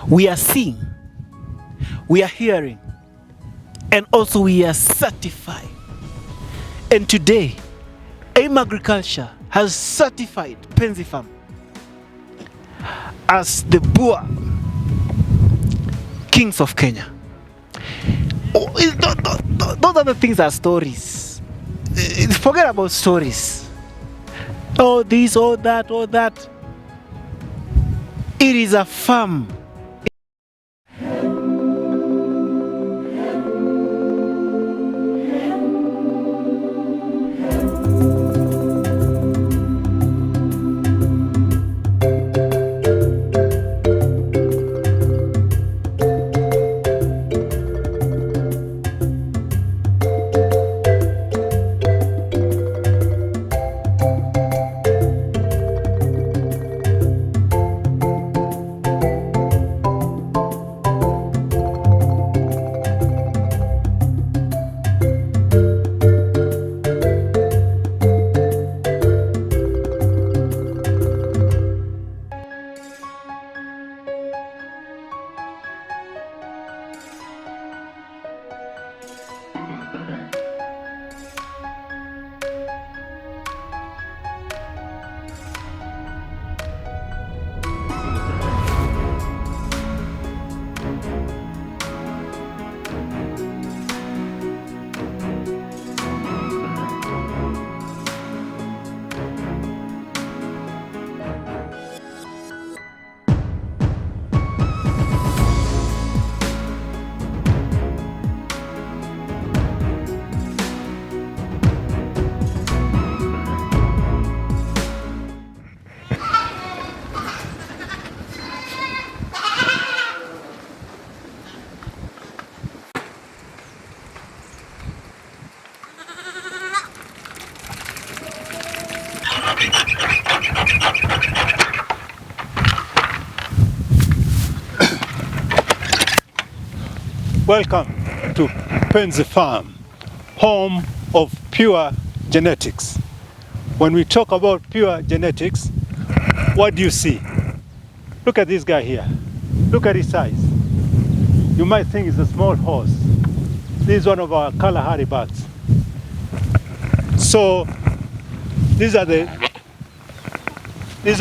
We are seeing, we are hearing, and also we are certified. And today, AIM Agriculture has certified Penzi Farm as the Boer kings of Kenya. Those other things are stories. Forget about stories. Oh, this, oh, that, oh, that. It is a farm. Welcome to Penzi Farm, home of pure genetics. When we talk about pure genetics, what do you see? Look at this guy here. Look at his size. You might think it's a small horse. This is one of our Kalahari bucks. So these are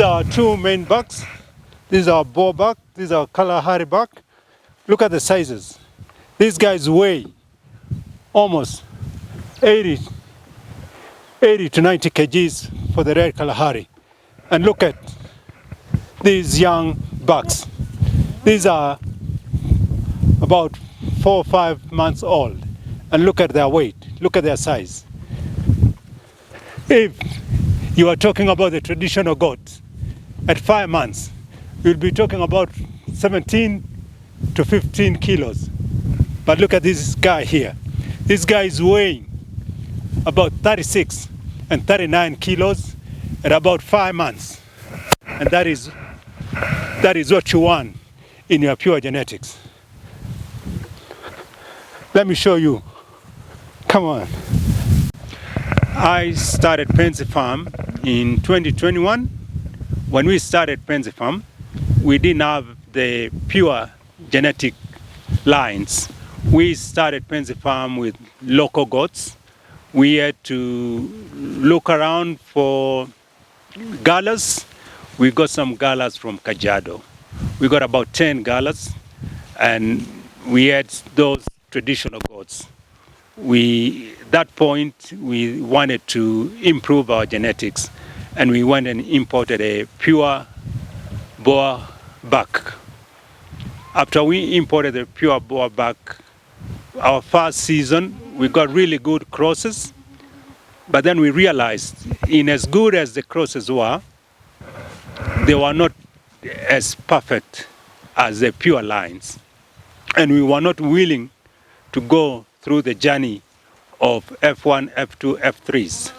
our two main bucks. This is our Boer buck. This is our Kalahari buck. Look at the sizes. These guys weigh almost 80 to 90 kgs for the red Kalahari. And look at these young bucks. These are about 4 or 5 months old. And look at their weight, look at their size. If you are talking about the traditional goats, at 5 months, you'll be talking about 17 to 15 kilos. But look at this guy here. This guy is weighing about 36 and 39 kilos at about 5 months. And that is what you want in your pure genetics. Let me show you. Come on. I started Penzi Farm in 2021. When we started Penzi Farm, we didn't have the pure genetic lines. We started Penzi Farm with local goats. We had to look around for galas. We got some galas from Kajiado. We got about 10 galas, and we had those traditional goats. That point, we wanted to improve our genetics, and we went and imported a pure Boer buck. After we imported a pure Boer buck, our first season, we got really good crosses, but then we realized, in as good as the crosses were, they were not as perfect as the pure lines. And we were not willing to go through the journey of F1, F2, F3s.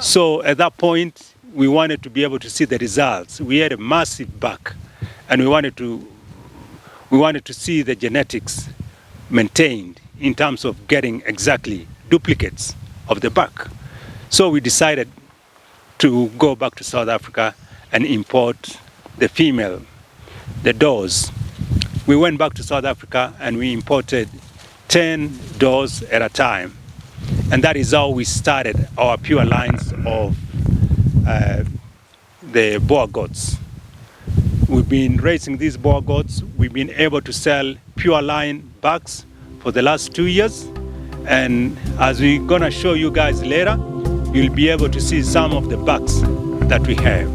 So at that point, we wanted to be able to see the results. We had a massive buck, and we wanted to see the genetics maintained in terms of getting exactly duplicates of the buck. So we decided to go back to South Africa and import the female, the does, we went back to South Africa and we imported 10 doors at a time. And that is how we started our pure lines of the Boer goats. We've been raising these Boer goats. We've been able to sell pure line bucks for the last 2 years. And as we're gonna show you guys later, you'll be able to see some of the bucks that we have.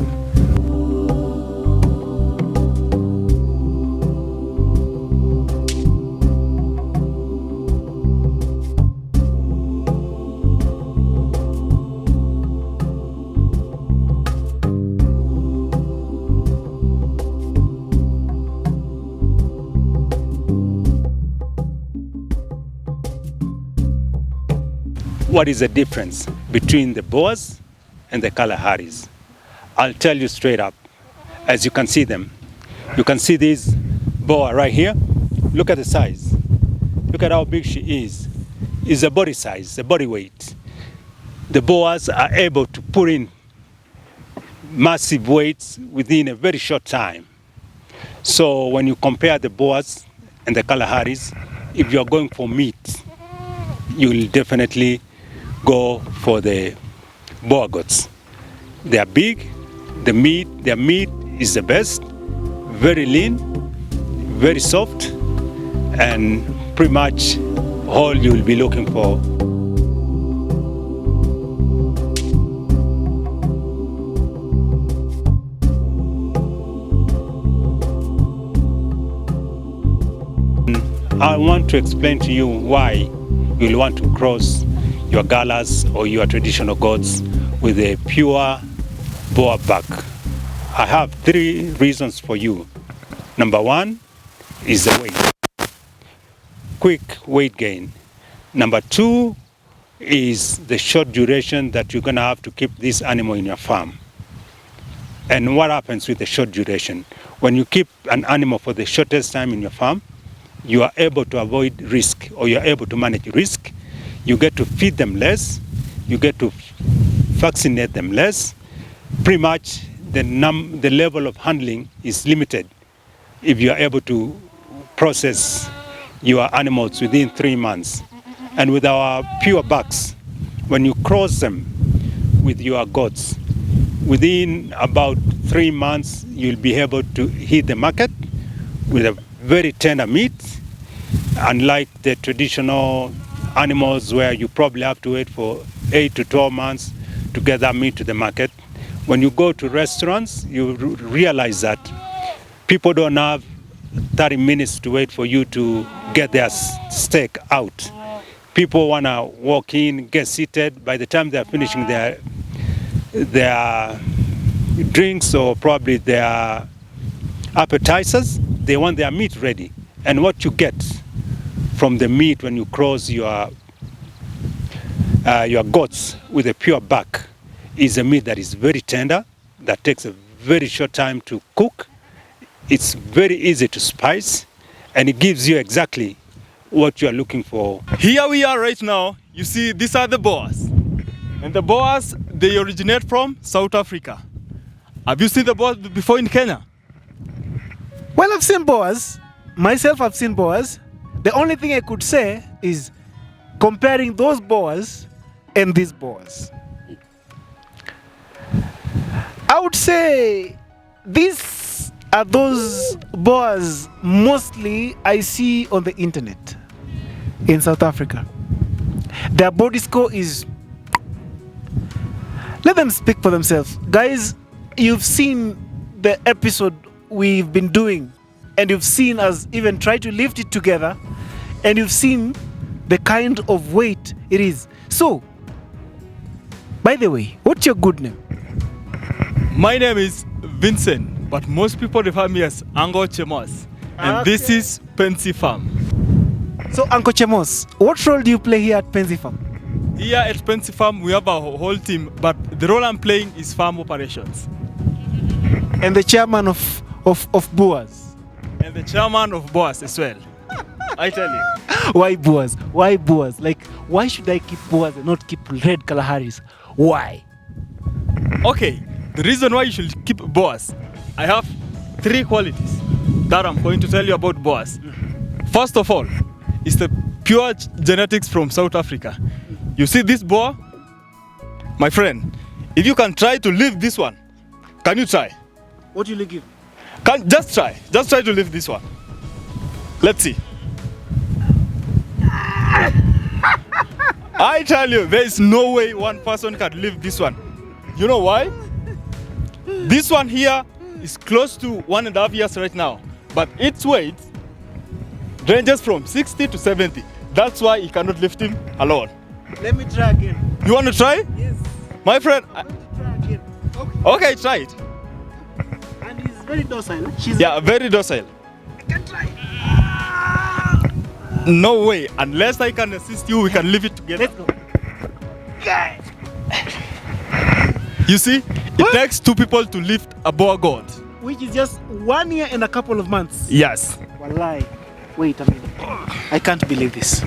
What is the difference between the Boas and the Kalaharis? I'll tell you straight up. As you can see them, you can see this Boa right here. Look at the size. Look at how big she is. It's the body size, the body weight. The Boas are able to put in massive weights within a very short time. So when you compare the Boas and the Kalaharis, if you're going for meat, you'll definitely go for the Boer goats. They are big, their meat is the best, very lean, very soft, and pretty much all you'll be looking for. I want to explain to you why you'll want to cross your galas or your traditional goats with a pure Boer buck. I have 3 reasons for you. Number 1 is the weight. Quick weight gain. Number 2 is the short duration that you're gonna have to keep this animal in your farm. And what happens with the short duration? When you keep an animal for the shortest time in your farm, you are able to avoid risk, or you're able to manage risk. You get to feed them less, you get to vaccinate them less. Pretty much the level of handling is limited if you are able to process your animals within 3 months. And with our pure bucks, when you cross them with your goats, within about 3 months, you'll be able to hit the market with a very tender meat, unlike the traditional animals where you probably have to wait for 8 to 12 months to get that meat to the market. When you go to restaurants, you realize that people don't have 30 minutes to wait for you to get their steak out. People want to walk in, get seated. By the time they're finishing their drinks or probably their appetizers, they want their meat ready. And what you get from the meat when you cross your goats with a pure buck is a meat that is very tender, that takes a very short time to cook. It's very easy to spice, and it gives you exactly what you are looking for. Here we are right now. You see, these are the Boas. And the Boas, they originate from South Africa. Have you seen the Boas before in Kenya? Well, I've seen Boas. Myself, I've seen Boas. The only thing I could say is comparing those Boas and these Boas. I would say these are those Boas mostly I see on the internet in South Africa. Their body score is... Let them speak for themselves. Guys, you've seen the episode we've been doing, and you've seen us even try to lift it together, and you've seen the kind of weight it is. So, by the way, what's your good name? My name is Vincent, but most people refer me as Uncle Chemos. And this is Penzi Farm. So, Uncle Chemos, what role do you play here at Penzi Farm? Here at Penzi Farm, we have a whole team, but the role I'm playing is farm operations. And the chairman of Boas. And the chairman of Boas as well. I tell you. Why Boas? Why Boas? Like, why should I keep Boas and not keep red Kalaharis? Why? Okay, the reason why you should keep Boas, I have 3 qualities. that I'm going to tell you about Boas. First of all, it's the pure genetics from South Africa. You see this Boer? My friend, if you can try to lift this one, can you try? What will you give? Just try to lift this one. Let's see. I tell you, there is no way one person can lift this one. You know why? This one here is close to 1.5 years right now, but its weight ranges from 60 to 70. That's why you cannot lift him alone. Let me try again. You want to try? Yes. My friend. I'm going to try again. Okay, try it. And he's very docile. Yeah, very docile. I can try. No way. Unless I can assist you, we can lift it together. Let's go. Okay. You see, it takes 2 people to lift a Boer goat. Which is just 1 year and a couple of months. Yes. Wallahi. Wait a minute. I can't believe this.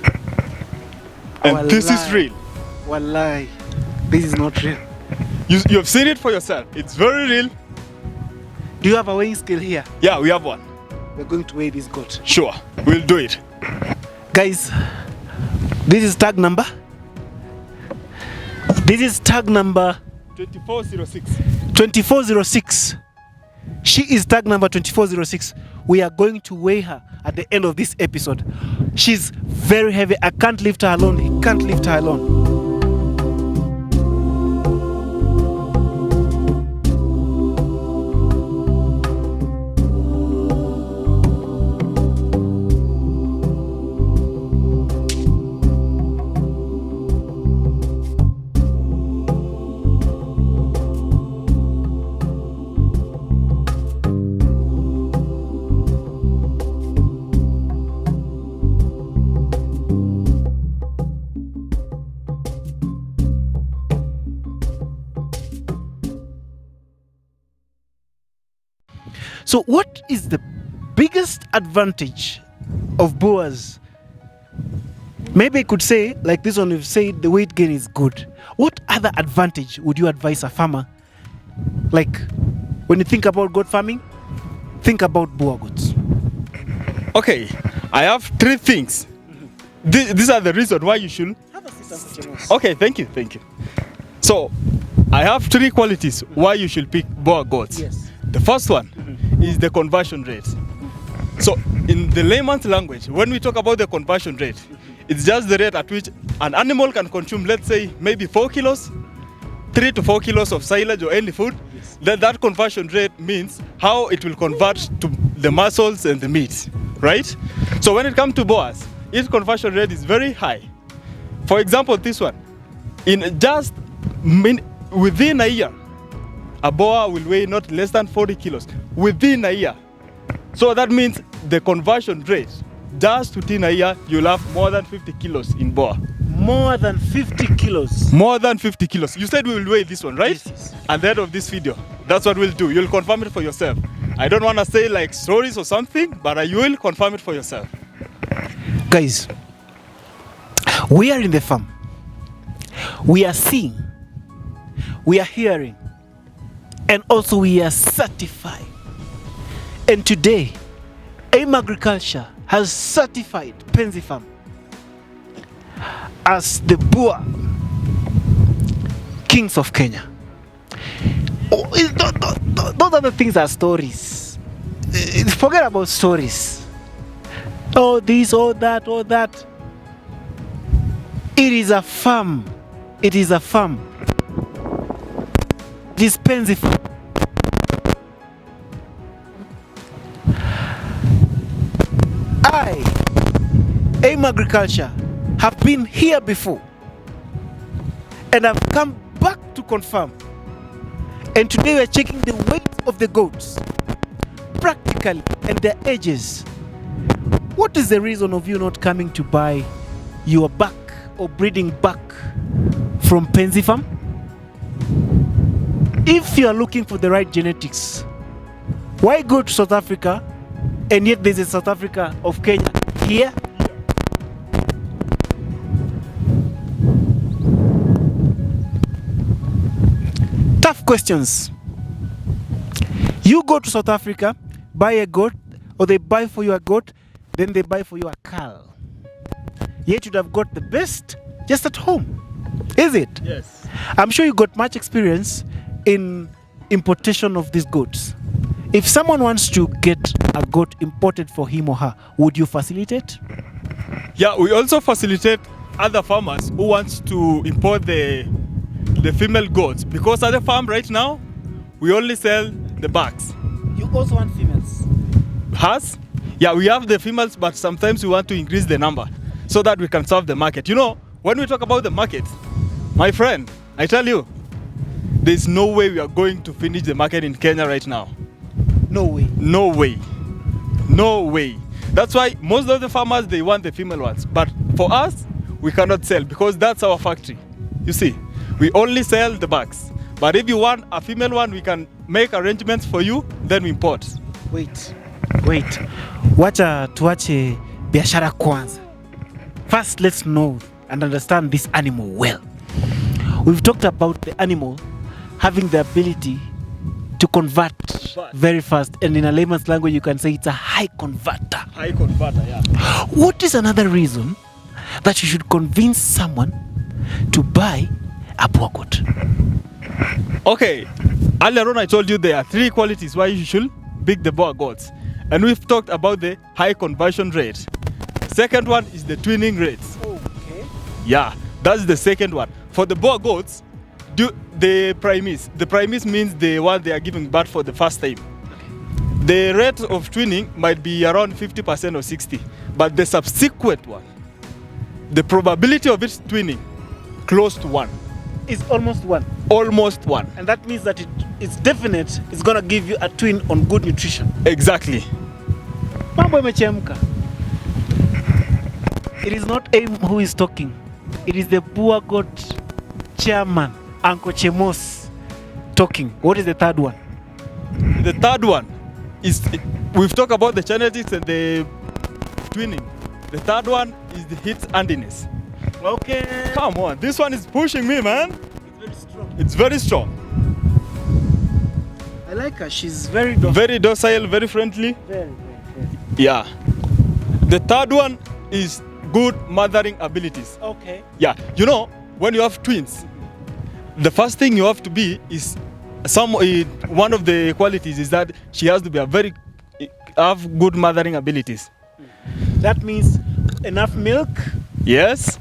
And Wallahi. this is real. Wallahi. This is not real. You have seen it for yourself. It's very real. Do you have a weighing scale here? Yeah, we have one. We're going to weigh this goat. Sure, we'll do it. Guys, this is tag number. This is tag number 2406. 2406. She is tag number 2406. We are going to weigh her at the end of this episode. She's very heavy. I can't lift her alone. He can't lift her alone. So what is the biggest advantage of Boas? Maybe I could say, like this one, you've said the weight gain is good. What other advantage would you advise a farmer? Like, when you think about goat farming, think about Boer goats. Okay, I have 3 things. These are the reasons why you should. Have a seat, Uncle Chemos. Okay, thank you. So, I have 3 qualities why you should pick Boer goats. Yes. The first one is the conversion rate. So, in the layman's language, when we talk about the conversion rate, it's just the rate at which an animal can consume, let's say, maybe 4 kilos, 3 to 4 kilos of silage or any food. Yes. That conversion rate means how it will convert to the muscles and the meat, right? So when it comes to Boas, its conversion rate is very high. For example, this one, in just within a year, a Boer will weigh not less than 40 kilos within a year. So that means the conversion rate, just within a year, you'll have more than 50 kilos in Boer. More than 50 kilos. More than 50 kilos. You said we will weigh this one, right? Yes. At the end of this video, that's what we'll do. You'll confirm it for yourself. I don't want to say like stories or something, but you will confirm it for yourself. Guys, we are in the farm. We are seeing. We are hearing. And also we are certified. And today, AIM Agriculture has certified Penzi Farm as the Boer kings of Kenya. Those other things are stories. Forget about stories. Oh, this, oh, that, oh, that. It is a farm. It is a farm. It is Penzi Farm. I, AIM Agriculture, have been here before and I've come back to confirm. And today we are checking the weight of the goats, practically, and their ages. What is the reason of you not coming to buy your buck or breeding buck from Penzi Farm? If you are looking for the right genetics, why go to South Africa and yet there's a South Africa of Kenya here? Tough questions. You go to South Africa, buy a goat or they buy for you a goat, then they buy for you a cow. Yet you'd have got the best just at home. Is it? Yes. I'm sure you got much experience in importation of these goats. If someone wants to get a goat imported for him or her, would you facilitate? Yeah, we also facilitate other farmers who want to import the female goats, because at the farm right now, we only sell the bucks. You also want females? Has? Yeah, we have the females, but sometimes we want to increase the number so that we can serve the market. You know, when we talk about the market, my friend, I tell you, there's no way we are going to finish the market in Kenya right now. No way. No way. No way. That's why most of the farmers, they want the female ones. But for us, we cannot sell because that's our factory. You see, we only sell the bucks. But if you want a female one, we can make arrangements for you, then we import. Wait. Wacha tuache biashara kwanza. First, let's know and understand this animal well. We've talked about the animal having the ability to convert very fast, and in a layman's language you can say it's a high converter. High converter, yeah. What is another reason that you should convince someone to buy a Boer goat? Okay, earlier on I told you there are 3 qualities why you should pick the Boer goats, and we've talked about the high conversion rate. Second one is the twinning rates. Okay. Yeah, that's the second one. For the Boer goats, the primaries means the one they are giving birth for the first time. The rate of twinning might be around 50% or 60, but the subsequent one, the probability of its twinning, close to 1. It's almost 1. Almost 1. And that means that it's definite it's gonna give you a twin on good nutrition. Exactly. Mambo imechemka. It is not AIM who is talking. It is the Boer goat chairman, Uncle Chemos, talking. What is the third one? The third one is, we've talked about the genetics and the twinning. The third one is the heat handiness. Okay. Come on, this one is pushing me, man. It's very strong. It's very strong. I like her. She's very docile. Very docile, very friendly. Very. Yeah. The third one is good mothering abilities. Okay. Yeah. You know, when you have twins, the first thing you have to be is one of the qualities is that she has to be have good mothering abilities. That means enough milk. Yes.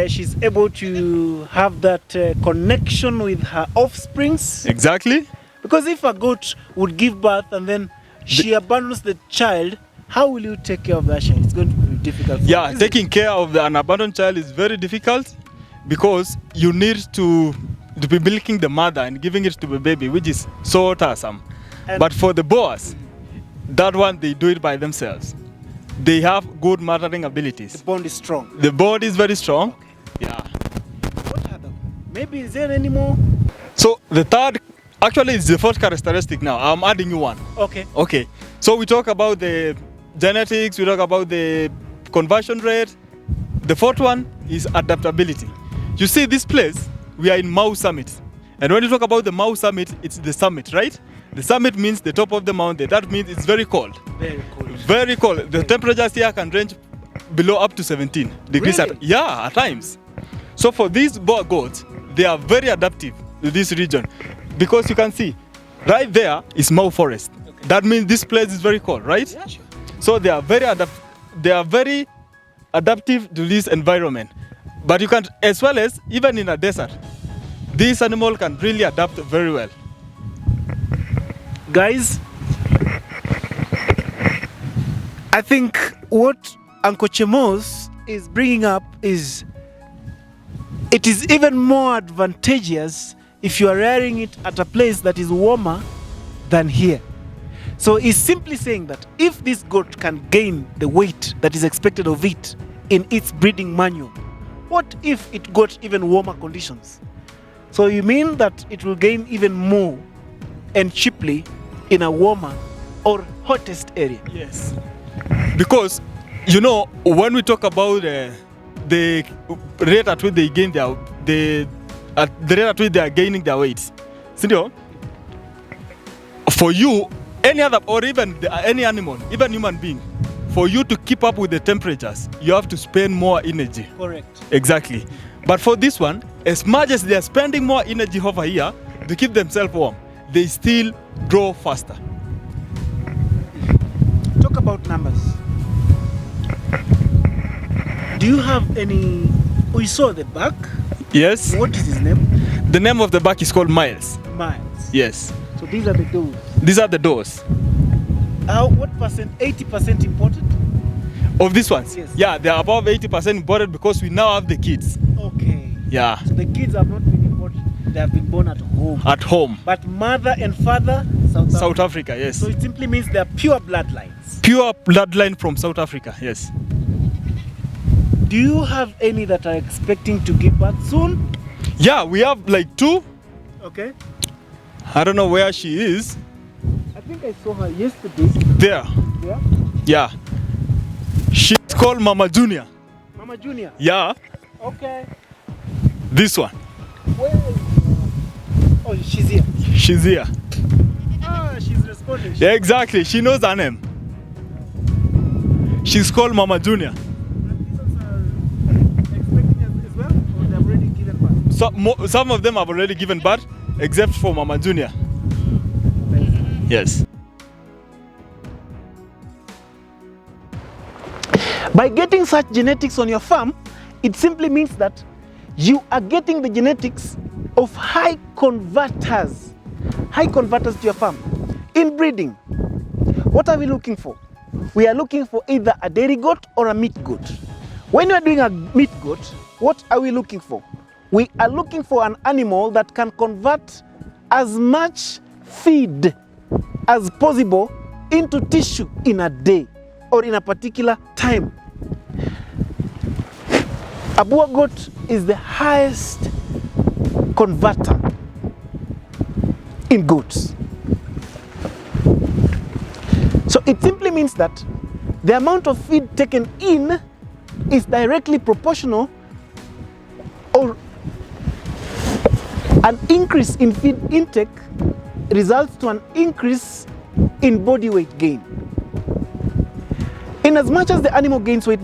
She's able to have that connection with her offsprings. Exactly. Because if a goat would give birth and then she abandons the child, how will you take care of that child? It's going to be difficult. Yeah, taking care of an abandoned child is very difficult because you need to be milking the mother and giving it to the baby, which is so tiresome. But for the Boas, that one they do it by themselves. They have good mothering abilities. The bond is strong. The bond is very strong. Okay. Yeah. What are them? Maybe is there any more? So the third, actually it's the fourth characteristic now. I'm adding you one. Okay. Okay. So we talk about the genetics, we talk about the conversion rate. The fourth one is adaptability. You see this place, we are in Mau Summit. And when you talk about the Mau Summit, it's the summit, right? The summit means the top of the mountain. That means it's very cold. Very cold. Very cold. The temperatures here can range below up to 17 degrees. Really? At times. So for these Boer goats, they are very adaptive to this region. Because you can see, right there is Mau forest. Okay. That means this place is very cold, right? Yeah, sure. So they are very adaptive to this environment. But you can, as well as even in a desert, this animal can really adapt very well. Guys, I think what Uncle Chemos is bringing up is it is even more advantageous if you are rearing it at a place that is warmer than here. So he's simply saying that if this goat can gain the weight that is expected of it in its breeding manual, what if it got even warmer conditions? So you mean that it will gain even more and cheaply in a warmer or hottest area? Yes. Because, you know, when we talk about the rate at which they gain the rate at which they are gaining their weights, for you, any other, or even any animal, even human being, for you to keep up with the temperatures, you have to spend more energy. Correct. Exactly. But for this one, as much as they are spending more energy over here to keep themselves warm, they still grow faster. Talk about numbers. Do you have any? We saw the back. Yes. What is his name? The name of the back is called Miles. Miles. Yes. So these are the doors. These are the doors. What percent? 80% imported? Of these ones? Yes. Yeah, they are above 80% imported because we now have the kids. Okay. Yeah. So the kids have not been imported. They have been born at home. At home. But mother and father, South Africa, yes. So it simply means they are pure bloodlines. Pure bloodline from South Africa, yes. Do you have any that are expecting to give birth soon? Yeah, we have like 2. Okay. I don't know where she is. I think I saw her yesterday. There. Yeah. Yeah. She's called Mama Junior. Mama Junior. Yeah. Okay. This one. Where is Oh, she's here. She's here. Ah, she's responding. Yeah, exactly. She knows her name. She's called Mama Junior. And these ones are expecting as well, or they have already given birth? Some of them have already given birth, except for Mama Junior. Yes. By getting such genetics on your farm, it simply means that you are getting the genetics of high converters to your farm. In breeding, what are we looking for? We are looking for either a dairy goat or a meat goat. When we are doing a meat goat, what are we looking for? We are looking for an animal that can convert as much feed as possible into tissue in a day or in a particular time. A Boer goat is the highest converter in goats. So it simply means that the amount of feed taken in is directly proportional, or an increase in feed intake results to an increase in body weight gain. In as much as the animal gains weight